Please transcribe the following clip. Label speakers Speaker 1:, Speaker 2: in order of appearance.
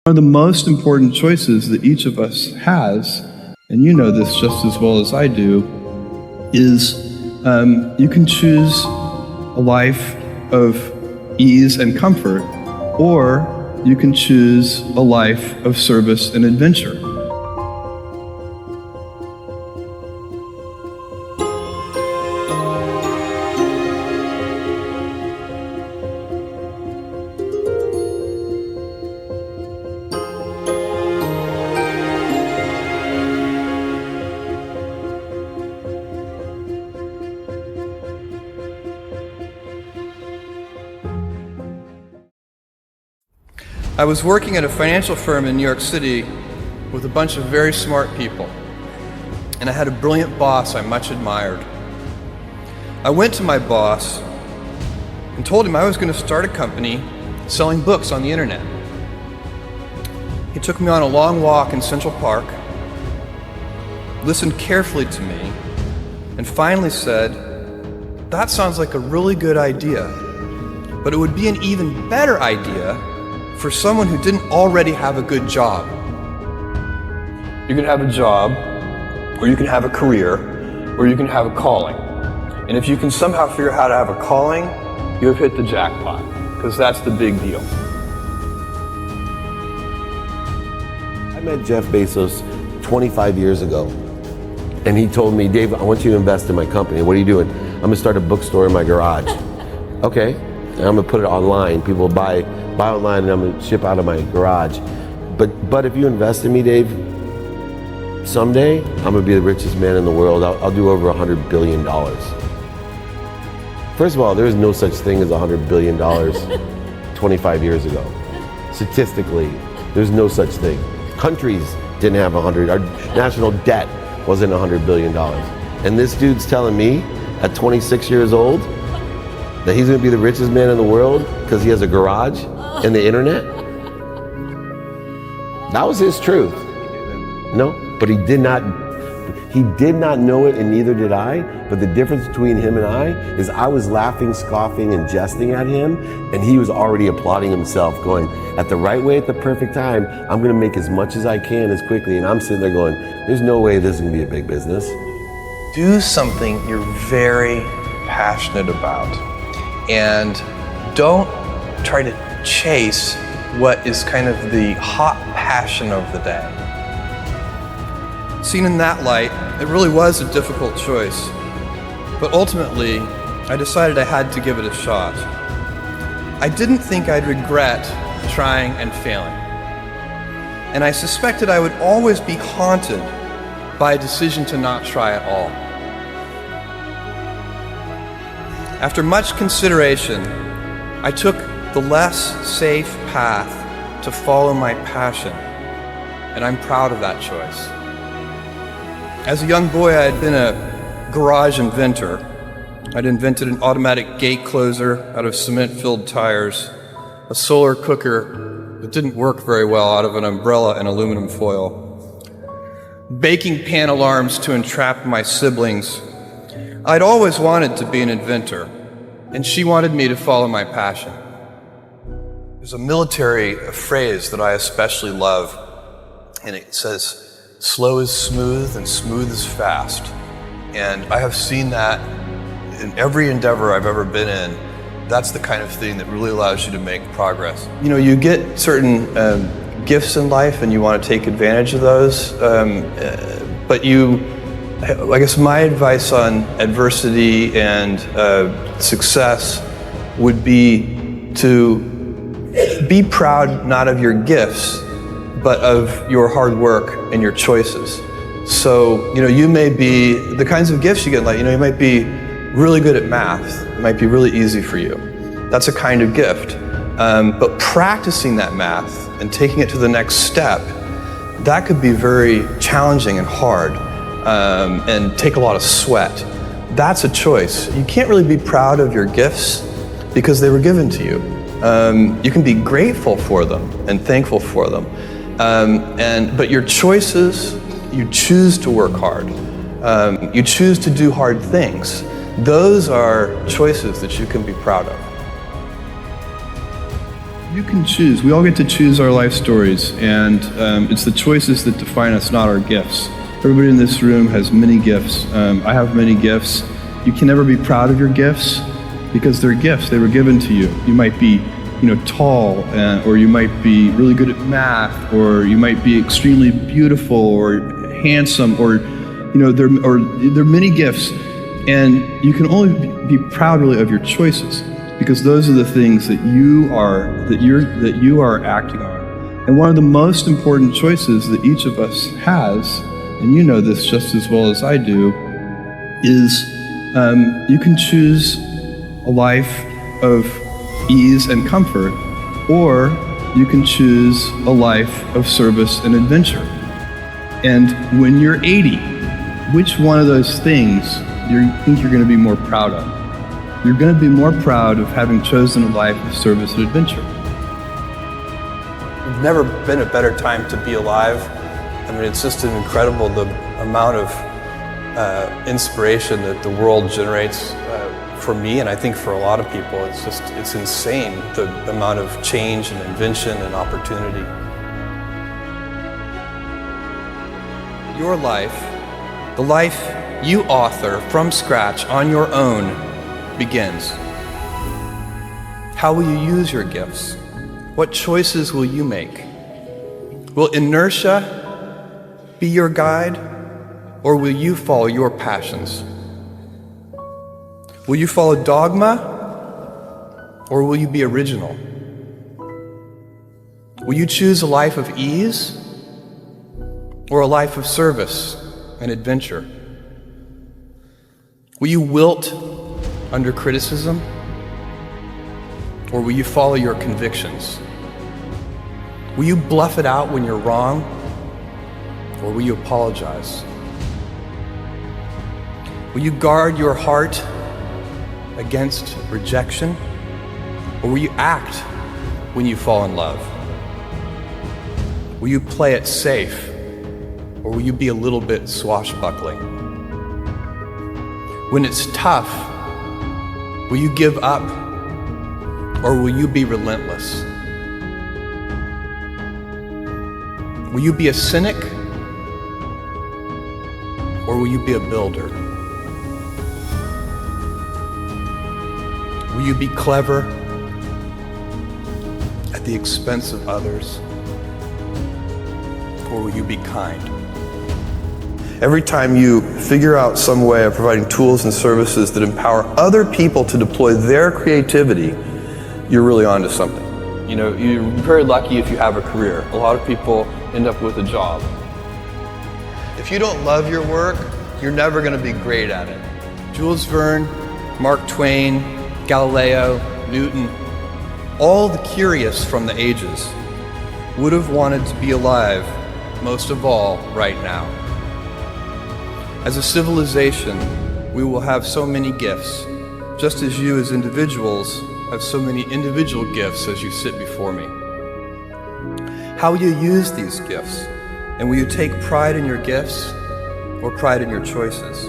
Speaker 1: One of the most important choices that each of us has, and you know this just as well as I do, is you can choose a life of ease and comfort, or you can choose a life of service and adventure. I was working at a financial firm in New York City with a bunch of very smart people, and I had a brilliant boss I much admired. I went to my boss and told him I was going to start a company selling books on the internet. He took me on a long walk in Central Park, listened carefully to me, and finally said, "That sounds like a really good idea, but it would be an even better idea for someone who didn't already have a good job. You can have a job, or you can have a career, or you can have a calling. And if you can somehow figure out how to have a calling, you have hit the jackpot, because that's the big deal."
Speaker 2: I met Jeff Bezos 25 years ago, and he told me, "Dave, I want you to invest in my company." "What are you doing?" "I'm gonna start a bookstore in my garage." "Okay, and I'm gonna put it online. People buy online, and I'm gonna ship out of my garage. But if you invest in me, Dave, someday I'm gonna be the richest man in the world. I'll do over $100 billion. First of all, there is no such thing as $100 billion 25 years ago. Statistically, there's no such thing. Countries didn't have 100. Our national debt wasn't $100 billion. And this dude's telling me at 26 years old that he's gonna be the richest man in the world because he has a garage and the internet? That was his truth. No, but he did not know it, and neither did I. But the difference between him and I is I was laughing, scoffing, and jesting at him, and he was already applauding himself, going, at the right way, at the perfect time, I'm gonna make as much as I can as quickly. And I'm sitting there going, there's no way this is gonna be a big business.
Speaker 1: Do something you're very passionate about, and don't try to chase what is kind of the hot passion of the day. Seen in that light, it really was a difficult choice, but ultimately, I decided I had to give it a shot. I didn't think I'd regret trying and failing, and I suspected I would always be haunted by a decision to not try at all. After much consideration, I took the less safe path to follow my passion, and I'm proud of that choice. As a young boy, I had been a garage inventor. I'd invented an automatic gate closer out of cement-filled tires, a solar cooker that didn't work very well out of an umbrella and aluminum foil, baking pan alarms to entrap my siblings. I'd always wanted to be an inventor, and she wanted me to follow my passion. There's a military phrase that I especially love, and it says, "Slow is smooth and smooth is fast." And I have seen that in every endeavor I've ever been in. That's the kind of thing that really allows you to make progress. You know, you get certain gifts in life and you want to take advantage of those, but I guess my advice on adversity and success would be to be proud not of your gifts, but of your hard work and your choices. So, you may be, the kinds of gifts you get, you might be really good at math. It might be really easy for you. That's a kind of gift. But practicing that math and taking it to the next step, that could be very challenging and hard, and take a lot of sweat. That's a choice. You can't really be proud of your gifts because they were given to you. You can be grateful for them and thankful for them. But your choices, you choose to work hard. You choose to do hard things. Those are choices that you can be proud of. You can choose. We all get to choose our life stories, and it's the choices that define us, not our gifts. Everybody in this room has many gifts. I have many gifts. You can never be proud of your gifts because they're gifts. They were given to you. You might be, tall, or you might be really good at math, or you might be extremely beautiful or handsome, or there are many gifts, and you can only be proud really of your choices, because those are the things that you are acting on. And one of the most important choices that each of us has, and you know this just as well as I do, is you can choose a life of ease and comfort, or you can choose a life of service and adventure. And when you're 80, which one of those things do you think you're going to be more proud of? You're going to be more proud of having chosen a life of service and adventure. There's never been a better time to be alive. I mean, it's just incredible the amount of inspiration that the world generates for me, and I think for a lot of people. It's insane, the amount of change and invention and opportunity. Your life, the life you author from scratch on your own, begins. How will you use your gifts? What choices will you make? Will inertia be your guide, or will you follow your passions? Will you follow dogma, or will you be original? Will you choose a life of ease, or a life of service and adventure? Will you wilt under criticism, or will you follow your convictions? Will you bluff it out when you're wrong, or will you apologize? Will you guard your heart against rejection, or will you act when you fall in love? Will you play it safe, or will you be a little bit swashbuckling? When it's tough, will you give up, or will you be relentless? Will you be a cynic, or will you be a builder? Will you be clever at the expense of others, or will you be kind? Every time you figure out some way of providing tools and services that empower other people to deploy their creativity, you're really onto something. You're very lucky if you have a career. A lot of people end up with a job. If you don't love your work, you're never going to be great at it. Jules Verne, Mark Twain, Galileo, Newton, all the curious from the ages would have wanted to be alive, most of all, right now. As a civilization, we will have so many gifts, just as you as individuals have so many individual gifts as you sit before me. How will you use these gifts? And will you take pride in your gifts or pride in your choices?